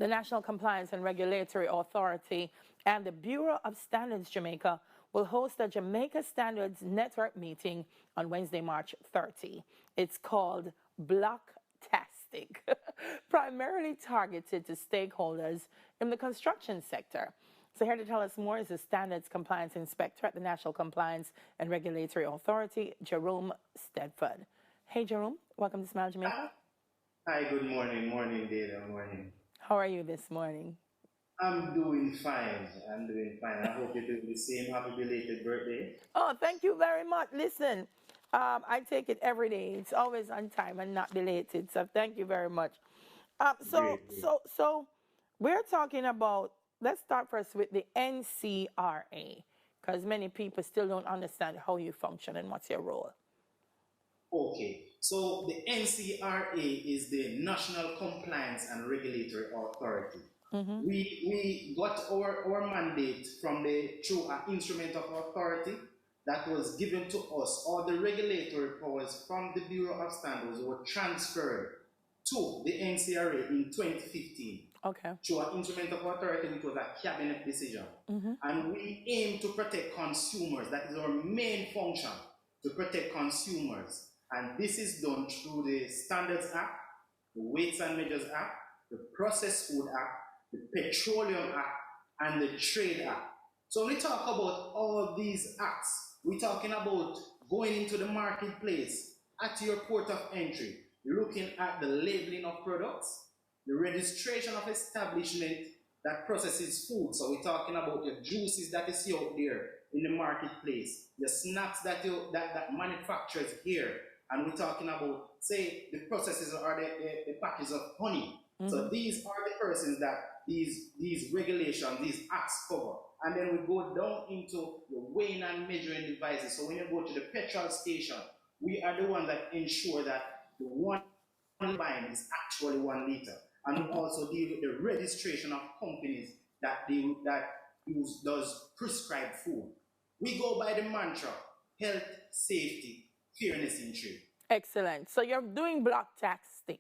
The National Compliance and Regulatory Authority and the Bureau of Standards Jamaica will host a Jamaica Standards Network meeting on Wednesday, March 30. It's called Blocktastic, primarily targeted to stakeholders in the construction sector. So here to tell us more is the Standards Compliance Inspector at the National Compliance and Regulatory Authority, Jerome Steadford. Hey, Jerome. Welcome to Smile Jamaica. Hi, good morning. Morning, Data. Morning. How are you this morning? I'm doing fine. I hope you're doing the same. Happy belated birthday. Oh, thank you very much. Listen, I take it every day. It's always on time and not belated. So thank you very much. Great. So we're talking about, let's start first with the NCRA, because many people still don't understand how you function and what's your role. Okay, so the NCRA is the National Compliance and Regulatory Authority. Mm-hmm. We got our mandate through an instrument of authority that was given to us. All the regulatory powers from the Bureau of Standards were transferred to the NCRA in 2015. Okay. Through an instrument of authority, which was a cabinet decision. Mm-hmm. And we aim to protect consumers. That is our main function, to protect consumers. And this is done through the Standards Act, the Weights and Measures Act, the Processed Food Act, the Petroleum Act, and the Trade Act. So when we talk about all these acts, we're talking about going into the marketplace at your port of entry, looking at the labeling of products, the registration of establishment that processes food. So we're talking about your juices that you see out there in the marketplace, the snacks that manufacturers here. And we're talking about, say, the processes or the package of honey. Mm-hmm. So these are the persons that these regulations, these acts cover. And then we go down into the weighing and measuring devices. So when you go to the petrol station, we are the ones that ensure that the 1 line is actually 1 liter. And we also deal with the registration of companies that does prescribed food. We go by the mantra, health, safety, fairness in trade. Excellent. So you're doing Blocktastic.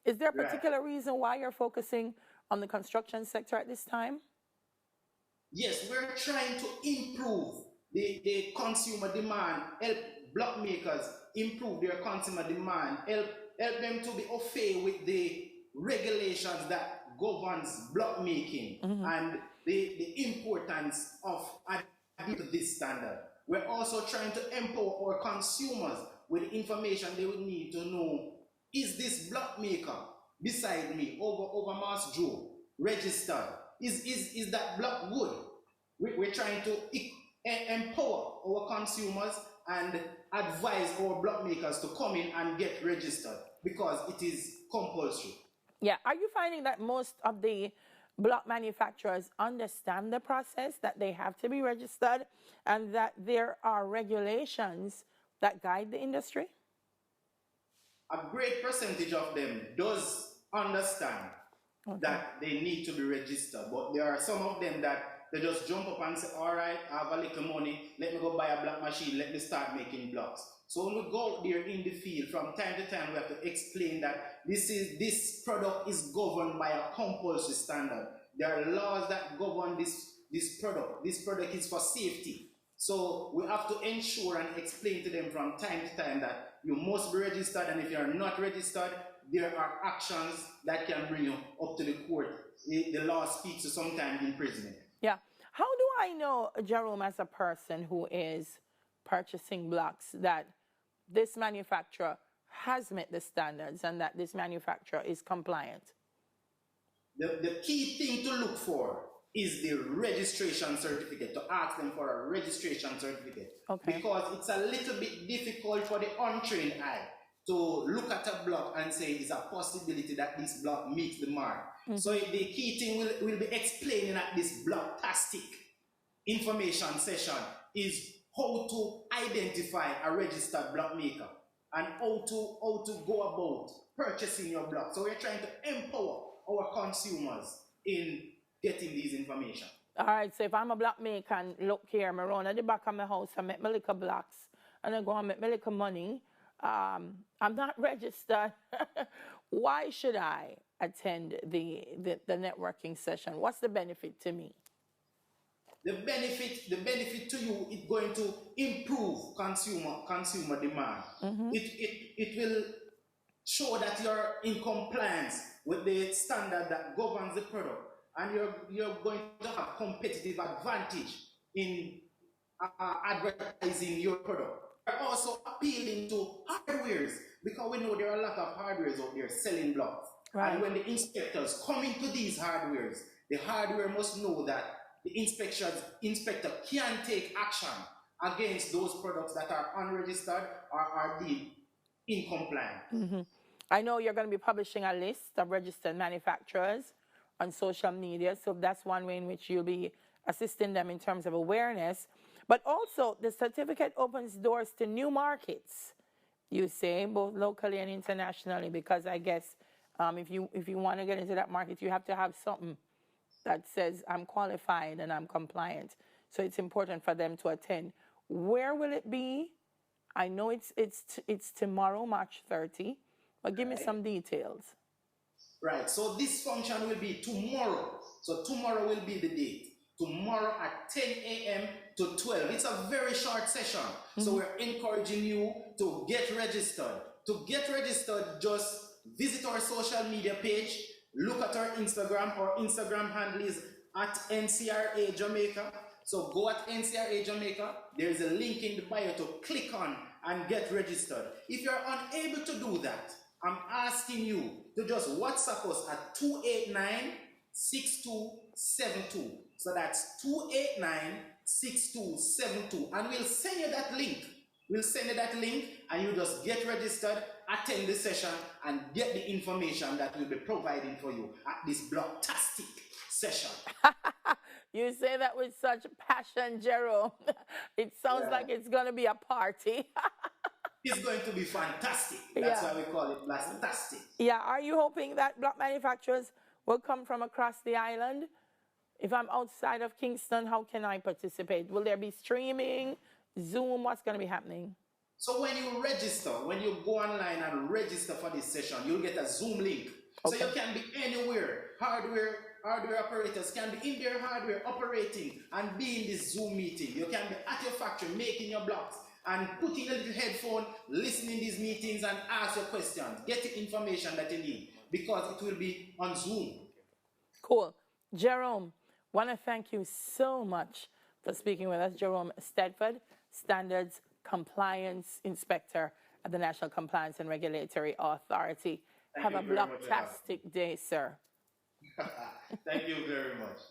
Is there a particular reason why you're focusing on the construction sector at this time? Yes, we're trying to improve the consumer demand, help block makers improve their consumer demand, help them to be au fait with the regulations that governs block making. Mm-hmm. And the importance of adhering to this standard. We're also trying to empower our consumers with the information they would need to know, is this block maker beside me over Mass Joe registered? Is that block good? We're trying to empower our consumers and advise our block makers to come in and get registered because it is compulsory. Yeah, are you finding that most of the block manufacturers understand the process, that they have to be registered, and that there are regulations that guide the industry? A great percentage of them does understand that they need to be registered, but there are some of them that they just jump up and say, all right, I have a little money, let me go buy a block machine, let me start making blocks. So when we go out there in the field, from time to time, we have to explain that this product is governed by a compulsory standard. There are laws that govern this product. This product is for safety. So we have to ensure and explain to them from time to time that you must be registered, and if you are not registered, there are actions that can bring you up to the court. The law speaks to sometimes imprisonment. Yeah. How do I know, Jerome, as a person who is purchasing blocks, that this manufacturer has met the standards and that this manufacturer is compliant? The key thing to look for is the registration certificate, to ask them for a registration certificate. Okay. Because it's a little bit difficult for the untrained eye to look at a block and say it's a possibility that this block meets the mark. Mm-hmm. So the key thing we'll be explaining at this Blocktastic information session is how to identify a registered block maker and how to go about purchasing your block. So we're trying to empower our consumers in getting these information. All right, so if I'm a block maker and look here, I'm around at the back of my house, I make my little blocks and I go and make my little money, I'm not registered. Why should I attend the networking session? What's the benefit to me? The benefit to you is going to improve consumer demand. It will show that you're in compliance with the standard that governs the product, and you're going to have competitive advantage in advertising your product. We're also appealing to hardwares, because we know there are a lot of hardwares out there selling blocks. Right. And when the inspectors come into these hardwares, the hardware must know that the inspector can take action against those products that are unregistered or are deemed incompliant. I know you're going to be publishing a list of registered manufacturers on social media, so that's one way in which you'll be assisting them in terms of awareness. But also, the certificate opens doors to new markets, you say, both locally and internationally, because I guess if you want to get into that market, you have to have something that says I'm qualified and I'm compliant. So it's important for them to attend. Where will it be? I know it's tomorrow, March 30, but give me some details. Right, so this function will be tomorrow. So tomorrow will be the date. Tomorrow at 10 a.m. to 12. It's a very short session. So we're encouraging you to get registered. To get registered, just visit our social media page, look at our Instagram. Our Instagram handle is at NCRA Jamaica. So go at NCRA Jamaica. There's a link in the bio to click on and get registered. If you're unable to do that, I'm asking you to just WhatsApp us at 289-6272. So that's 289-6272. And we'll send you that link. We'll send you that link and you just get registered, attend the session, and get the information that we'll be providing for you at this Blocktastic session. You say that with such passion, Jerome. It sounds like it's going to be a party. It's going to be fantastic. That's why we call it Blocktastic. Yeah, are you hoping that block manufacturers will come from across the island? If I'm outside of Kingston, how can I participate? Will there be streaming, Zoom? What's going to be happening? So when you register, when you go online and register for this session, you'll get a Zoom link. Okay. So you can be anywhere. Hardware operators can be in their hardware operating and be in this Zoom meeting. You can be at your factory making your blocks and putting a little headphone, listening to these meetings and ask your questions. Get the information that you need, because it will be on Zoom. Cool. Jerome, want to thank you so much for speaking with us. Jerome Steadford, Standards Compliance Inspector at the National Compliance and Regulatory Authority. Have a blocktastic day, sir. Thank you very much.